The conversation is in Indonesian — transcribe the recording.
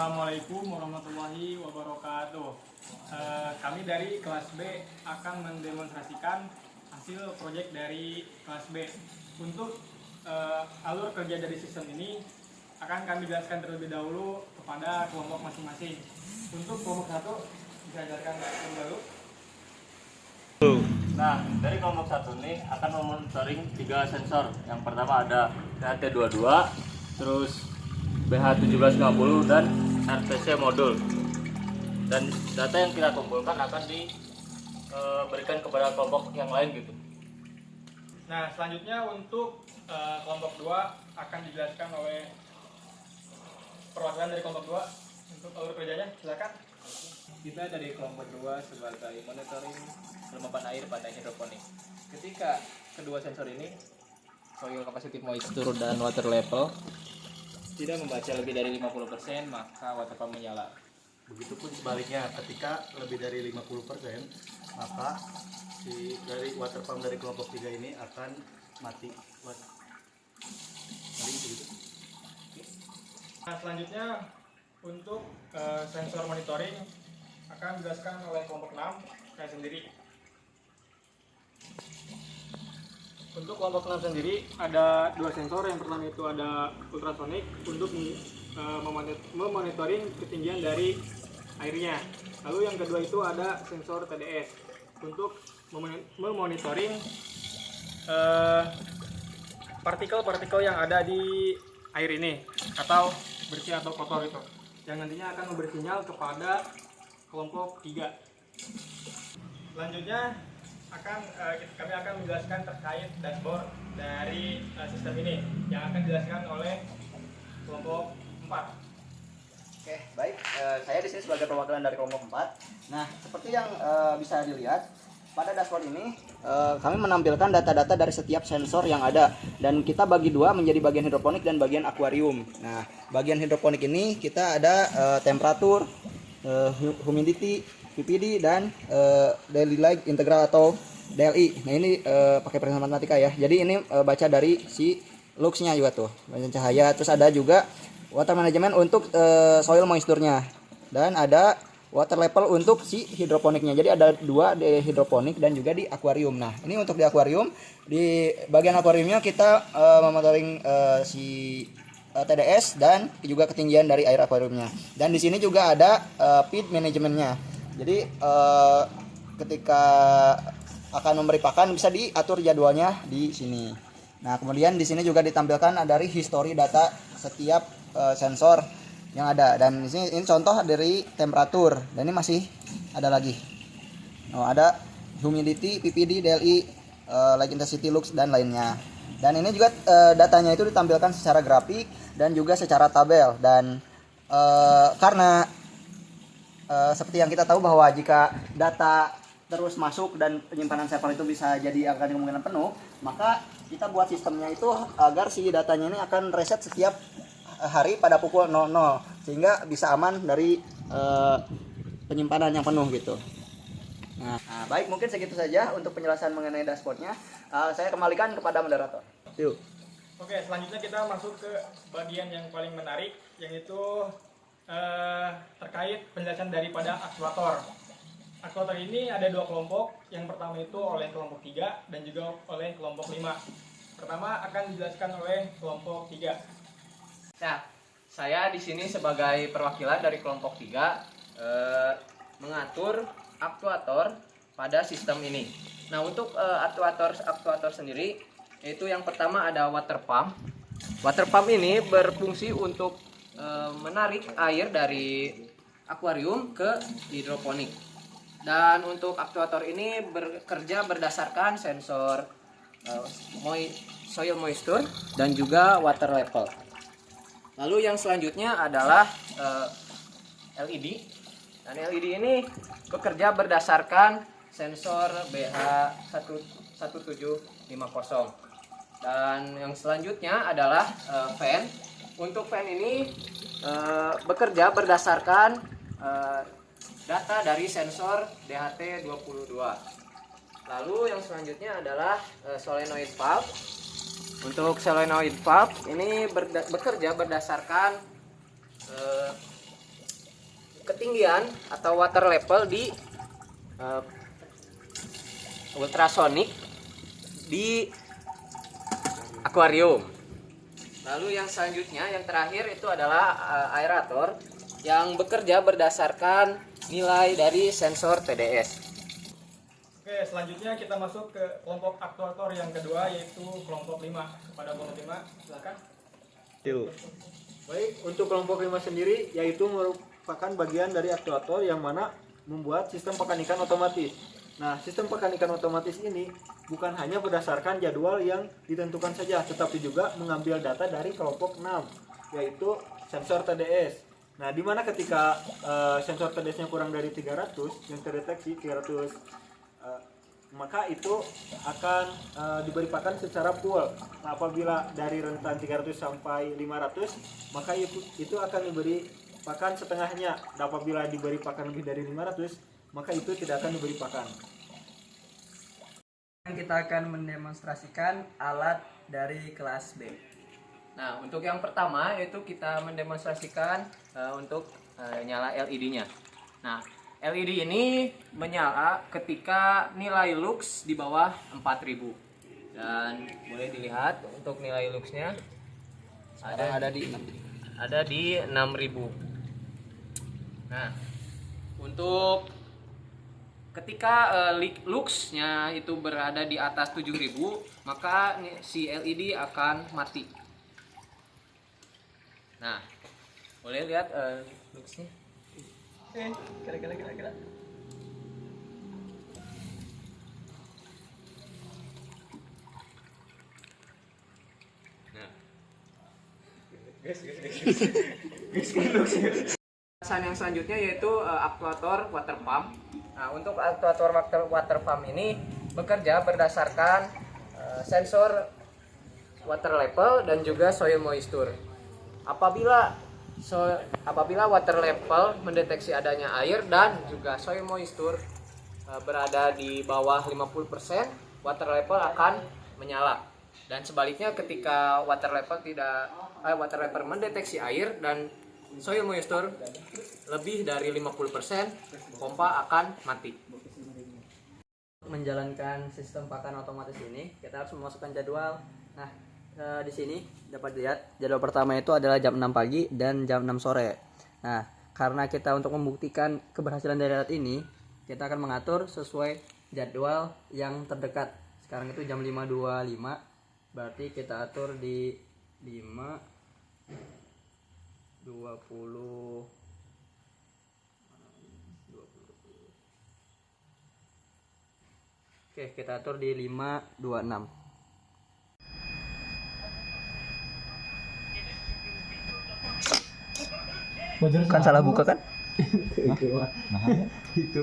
Assalamualaikum warahmatullahi wabarakatuh. Kami dari kelas B akan mendemonstrasikan hasil proyek dari kelas B. Untuk alur kerja dari sistem ini akan kami jelaskan terlebih dahulu kepada kelompok masing-masing. Untuk kelompok 1 bisa ajarkan terlebih dahulu. Nah, dari kelompok 1 ini akan memonitoring 3 sensor. Yang pertama ada THT22, terus BH1750 dan RTC modul. Dan data yang kita kumpulkan akan diberikan kepada kelompok yang lain gitu. Nah, selanjutnya untuk kelompok 2 akan dijelaskan oleh perwakilan dari kelompok 2 untuk alur kerjanya. Silakan. Kita dari kelompok 2 sebagai monitoring kelembapan air pada hidroponik. Ketika kedua sensor ini, soil capacity moisture dan water level, tidak membaca lebih dari 50%, maka water pump menyala. Begitupun sebaliknya, ketika lebih dari 50%, maka dari water pump dari kelompok 3 ini akan mati. Nah, selanjutnya untuk sensor monitoring akan dijelaskan oleh kelompok 6, saya sendiri. Untuk kelompok 6 sendiri ada 2 sensor. Yang pertama itu ada ultrasonik untuk memonitoring ketinggian dari airnya. Lalu yang kedua itu ada sensor TDS untuk memonitoring partikel-partikel yang ada di air ini, atau bersih atau kotor itu, yang nantinya akan memberi sinyal kepada kelompok 3. Selanjutnya kami akan menjelaskan terkait dashboard dari sistem ini yang akan dijelaskan oleh kelompok 4. Oke, baik. Saya di sini sebagai perwakilan dari kelompok 4. Nah, seperti yang bisa dilihat pada dashboard ini, kami menampilkan data-data dari setiap sensor yang ada, dan kita bagi dua menjadi bagian hidroponik dan bagian akuarium. Nah, bagian hidroponik ini kita ada temperatur, humidity, PPD, dan daily light integral atau DLI. Nah, ini pakai perhitungan matematika ya. Jadi ini baca dari si lux-nya juga tuh, baca cahaya. Terus ada juga water management untuk soil moisture-nya, dan ada water level untuk si hidroponiknya. Jadi ada 2 di hidroponik dan juga di akuarium. Nah, ini untuk di akuarium. Di bagian akuariumnya kita memonitoring si TDS dan juga ketinggian dari air akuariumnya. Dan di sini juga ada feed manajemennya. Jadi ketika akan memberi pakan bisa diatur jadwalnya di sini. Nah, kemudian di sini juga ditampilkan dari history data setiap sensor yang ada. Dan di sini ini contoh dari temperatur, dan ini masih ada lagi. Ada humidity, PPD, DLI, light intensity, lux, dan lainnya. Dan ini juga datanya itu ditampilkan secara grafik dan juga secara tabel. Dan karena seperti yang kita tahu bahwa jika data terus masuk dan penyimpanan server itu bisa jadi akan kemungkinan penuh, maka kita buat sistemnya itu agar si datanya ini akan reset setiap hari pada pukul 00, sehingga bisa aman dari penyimpanan yang penuh gitu. Nah, baik, mungkin segitu saja untuk penjelasan mengenai dashboardnya. Saya kembalikan kepada moderator. Yuk. Oke, selanjutnya kita masuk ke bagian yang paling menarik, yaitu terkait penjelasan daripada aktuator. Aktuator ini ada 2 kelompok. Yang pertama itu oleh kelompok 3 dan juga oleh kelompok 5. Pertama akan dijelaskan oleh kelompok 3. Nah, saya di sini sebagai perwakilan dari kelompok 3 mengatur aktuator pada sistem ini. Nah, untuk aktuator sendiri, yaitu yang pertama ada water pump. Water pump ini berfungsi untuk menarik air dari akuarium ke hidroponik. Dan untuk aktuator ini bekerja berdasarkan sensor soil moisture dan juga water level. Lalu yang selanjutnya adalah LED. Dan LED ini bekerja berdasarkan sensor BH1750. Dan yang selanjutnya adalah fan. Untuk fan ini bekerja berdasarkan data dari sensor DHT22. Lalu yang selanjutnya adalah solenoid valve. Untuk solenoid valve ini bekerja berdasarkan ketinggian atau water level di ultrasonic di akuarium. Lalu yang selanjutnya, yang terakhir itu adalah aerator yang bekerja berdasarkan nilai dari sensor TDS. Oke, selanjutnya kita masuk ke kelompok aktuator yang kedua, yaitu kelompok 5. Kepada kelompok 5, silakan. Baik, untuk kelompok 5 sendiri yaitu merupakan bagian dari aktuator yang mana membuat sistem pakan ikan otomatis. Nah, sistem pakan ikan otomatis ini bukan hanya berdasarkan jadwal yang ditentukan saja, tetapi juga mengambil data dari kelompok 6, yaitu sensor TDS. Nah, di mana ketika sensor TDS-nya kurang dari 300, yang terdeteksi 300, maka itu akan diberi pakan secara full. Nah, apabila dari rentan 300 sampai 500, maka itu akan diberi pakan setengahnya. Dan apabila diberi pakan lebih dari 500, maka itu tidak akan diberi pakan. Kita akan mendemonstrasikan alat dari kelas B. Nah, untuk yang pertama yaitu kita mendemonstrasikan untuk nyala LED-nya. Nah, LED ini menyala ketika nilai lux di bawah 4000. Dan boleh dilihat untuk nilai luxnya ada di 6000. Nah, untuk ketika luxnya itu berada di atas 7000, maka si LED akan mati. Nah, boleh lihat luxnya. Kira-kira. Nah. Pesan yang selanjutnya yaitu aktuator water pump. Nah, untuk aktuator water pump ini bekerja berdasarkan sensor water level dan juga soil moisture. Apabila water level mendeteksi adanya air dan juga soil moisture berada di bawah 50%, water level akan menyala. Dan sebaliknya ketika water level mendeteksi air dan soil moisture lebih dari 50%, pompa akan mati. Menjalankan sistem pakan otomatis ini, kita harus memasukkan jadwal. Nah, di sini dapat lihat jadwal pertama itu adalah jam 6 pagi dan jam 6 sore. Nah, karena kita untuk membuktikan keberhasilan dari alat ini, kita akan mengatur sesuai jadwal yang terdekat. Sekarang itu jam 5.25, berarti kita atur di 5.20. Oke, kita atur di 5.26. Kan salah buka kan? Nah, itu.